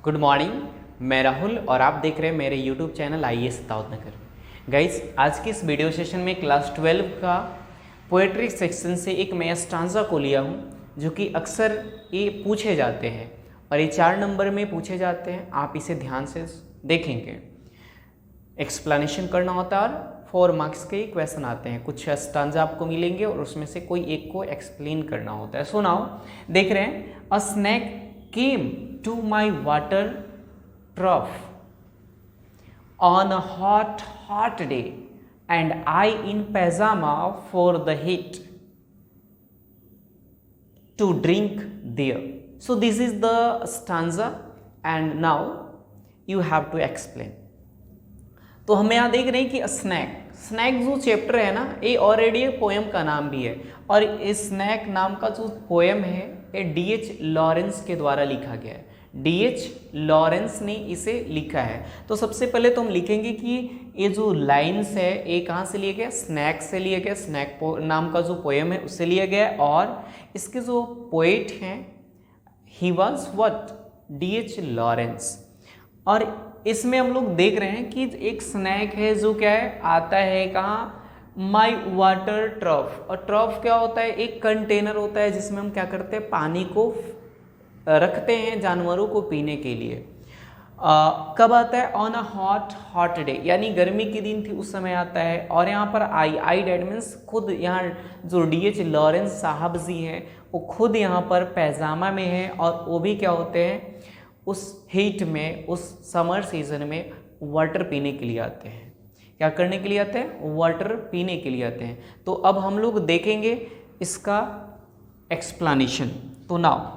Good morning. मैं राहुल और आप देख रहे हैं मेरे YouTube channel IAS Daudnagar. Guys, आज की इस वीडियो सेशन में क्लास 12 का पोएट्री सेक्शन से एक मैं स्टांजा को लिया हूँ जो कि अक्सर ये पूछे जाते हैं और ये 4 नंबर में पूछे जाते हैं। आप इसे ध्यान से देखेंगे, एक्सप्लेनेशन करना होता है और 4 मार्क्स के क्वेश्चन आते हैं। कुछ स्टांजा आपको मिलेंगे और उसमें से कोई एक को एक्सप्लेन करना होता है। सो नाउ देख रहे हैं, a snake came to my water trough on a hot day and I in pajama for the heat to drink there. So this is the stanza and now you have to explain. तो हम यहाँ देख रहे हैं कि snack जो chapter है ना, ये ऑलरेडी एक पोएम का नाम भी है और इस स्नैक नाम का जो पोएम है ये डीएच लॉरेंस के द्वारा लिखा गया है। डीएच लॉरेंस ने इसे लिखा है। तो सबसे पहले तो हम लिखेंगे कि ये जो लाइन्स है ये कहाँ से लिया गया, स्नैक से लिया गया। स्नैक नाम का जो पोएम है उससे लिया गया और इसके जो पोएट हैं he was what, DH Lawrence. और इसमें हम लोग देख रहे हैं कि एक स्नैक है जो क्या है, आता है कहाँ, माई वाटर ट्रफ। और ट्रफ क्या होता है, एक कंटेनर होता है जिसमें हम क्या करते हैं, पानी को रखते हैं जानवरों को पीने के लिए। कब आता है, ऑन अ हॉट डे, यानी गर्मी के दिन थी उस समय आता है। और यहाँ पर आई डेट मीन्स खुद, यहाँ जो डीएच लॉरेंस साहब जी हैं वो खुद यहाँ पर पैजामा में हैं और वो भी क्या होते हैं, उस हीट में, उस समर सीजन में वाटर पीने के लिए आते हैं। क्या करने के लिए आते हैं, वाटर पीने के लिए आते हैं। तो अब हम लोग देखेंगे इसका एक्सप्लेनेशन। तो now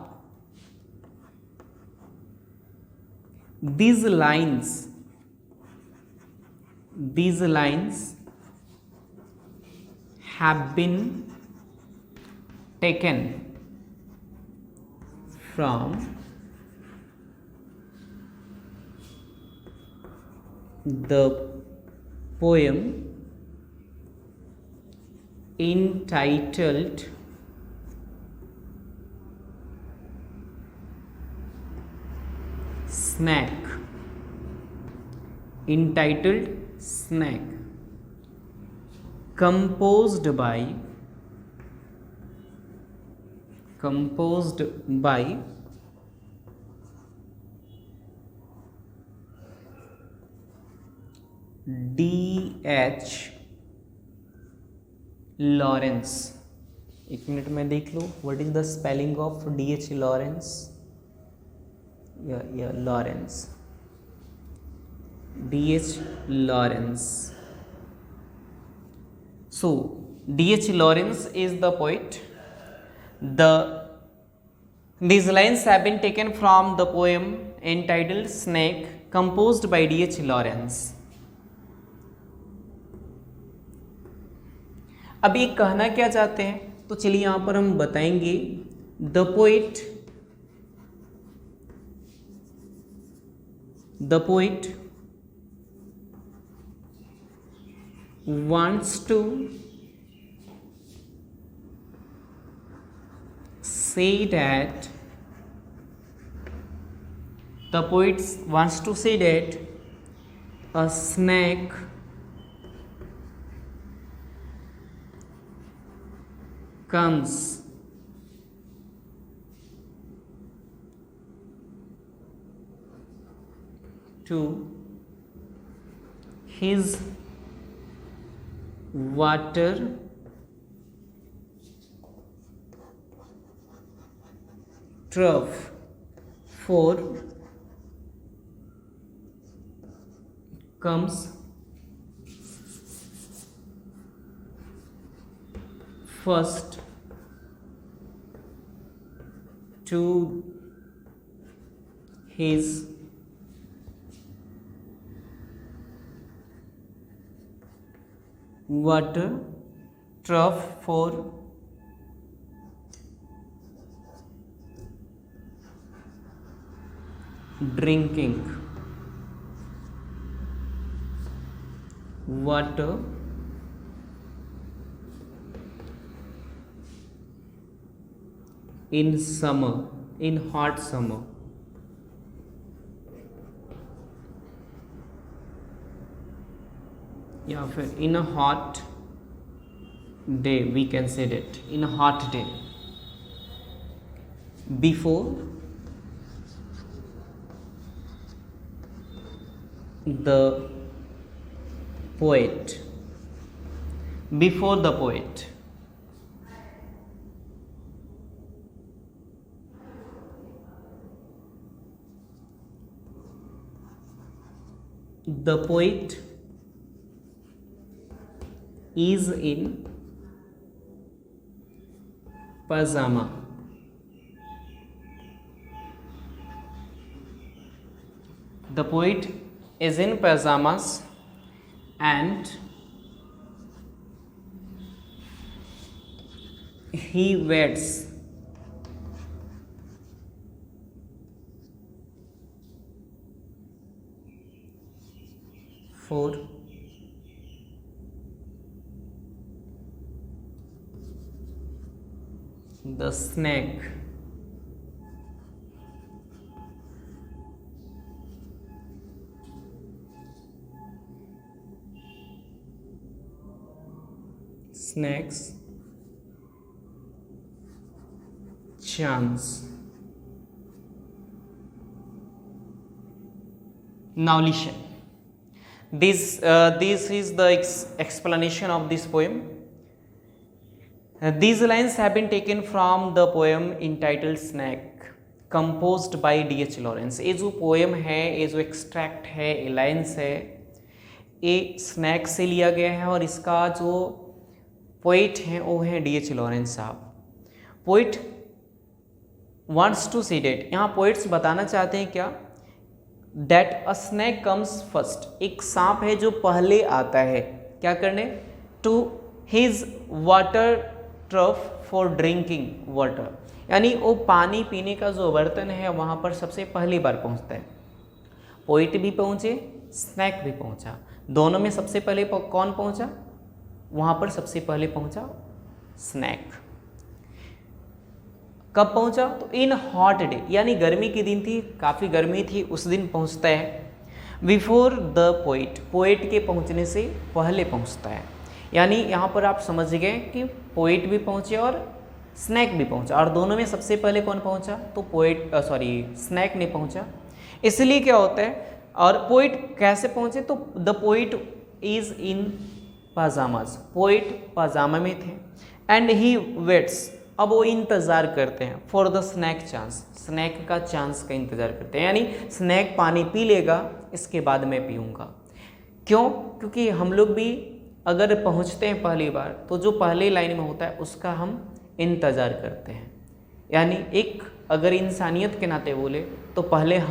these lines have been taken from the poem entitled Snack, composed by D.H. Lawrence. एक मिनट में देख लो, what is the spelling of D.H. Lawrence. Lawrence, D.H. Lawrence. So D.H. Lawrence is the poet. These lines have been taken from the poem entitled Snake, composed by D.H. Lawrence. अब ये कहना क्या चाहते हैं, तो चलिए यहाँ पर हम बताएंगे। The poet wants to say that a snake comes to his water trough for comes first to his water trough for drinking water in summer, in hot summer. या फिर in a hot day, we can say that in a hot day, before the poet, before the poet, the poet is in pajama, the poet is in pajamas and he waits for the snack snacks chance. Now listen. This is the explanation of this poem. These lines have been taken from the poem entitled Snack, composed by D.H. Lawrence. ये जो poem है, ये जो extract है, ये lines है, ये snack से लिया गया है और इसका जो पोइट हैं वो है D.H. लॉरेंस साहब। Poet wants to say that, यहाँ पोइट्स बताना चाहते हैं क्या, that a snake comes first, एक सांप है जो पहले आता है क्या करने, to his water trough for drinking water, यानी वो पानी पीने का जो बर्तन है वहाँ पर सबसे पहली बार पहुँचता है। पोइट भी पहुँचे, स्नैक भी पहुँचा, दोनों में सबसे पहले कौन पहुँचा, वहाँ पर सबसे पहले पहुँचा स्नैक। कब पहुँचा, तो इन हॉट डे, यानी गर्मी के दिन थी, काफ़ी गर्मी थी, उस दिन पहुँचता है। बिफोर द पोइट, पोइट के पहुँचने से पहले पहुँचता है, यानी यहाँ पर आप समझ गए कि पोइट भी पहुँचे और स्नैक भी पहुँचा, और दोनों में सबसे पहले कौन पहुँचा, तो स्नैक ने पहुँचा। इसलिए क्या होता है, और पोइट कैसे पहुँचे, तो the poet is in pyjamas, poet pyjama में थे, एंड ही वेट्स, अब वो इंतज़ार करते हैं, for the snack chance, snack का चांस का इंतज़ार करते हैं, यानी स्नैक पानी पी लेगा इसके बाद मैं पीऊँगा। क्यों, क्योंकि हम लोग भी अगर पहुँचते हैं पहली बार तो जो पहले लाइन में होता है उसका हम इंतज़ार करते हैं, यानी एक अगर इंसानियत के नाते बोले तो पहले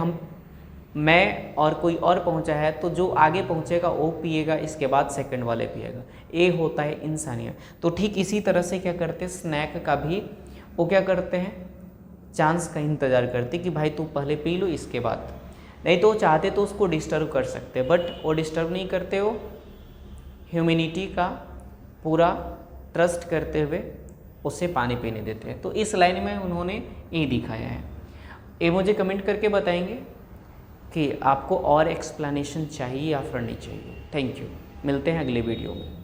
मैं और कोई और पहुंचा है तो जो आगे पहुंचेगा वो पिएगा, इसके बाद सेकंड वाले पिएगा, ये होता है इंसानियत। तो ठीक इसी तरह से क्या करते हैं, स्नैक का भी वो क्या करते हैं, चांस का इंतज़ार करते कि भाई तू पहले पी लो इसके बाद, नहीं तो चाहते तो उसको डिस्टर्ब कर सकते, बट वो डिस्टर्ब नहीं करते, हो ह्यूमैनिटी का पूरा ट्रस्ट करते हुए उसे पानी पीने देते हैं। तो इस लाइन में उन्होंने ये दिखाया है। ये मुझे कमेंट करके बताएंगे कि आपको और एक्सप्लेनेशन चाहिए या फिर नहीं चाहिए। थैंक यू, मिलते हैं अगले वीडियो में।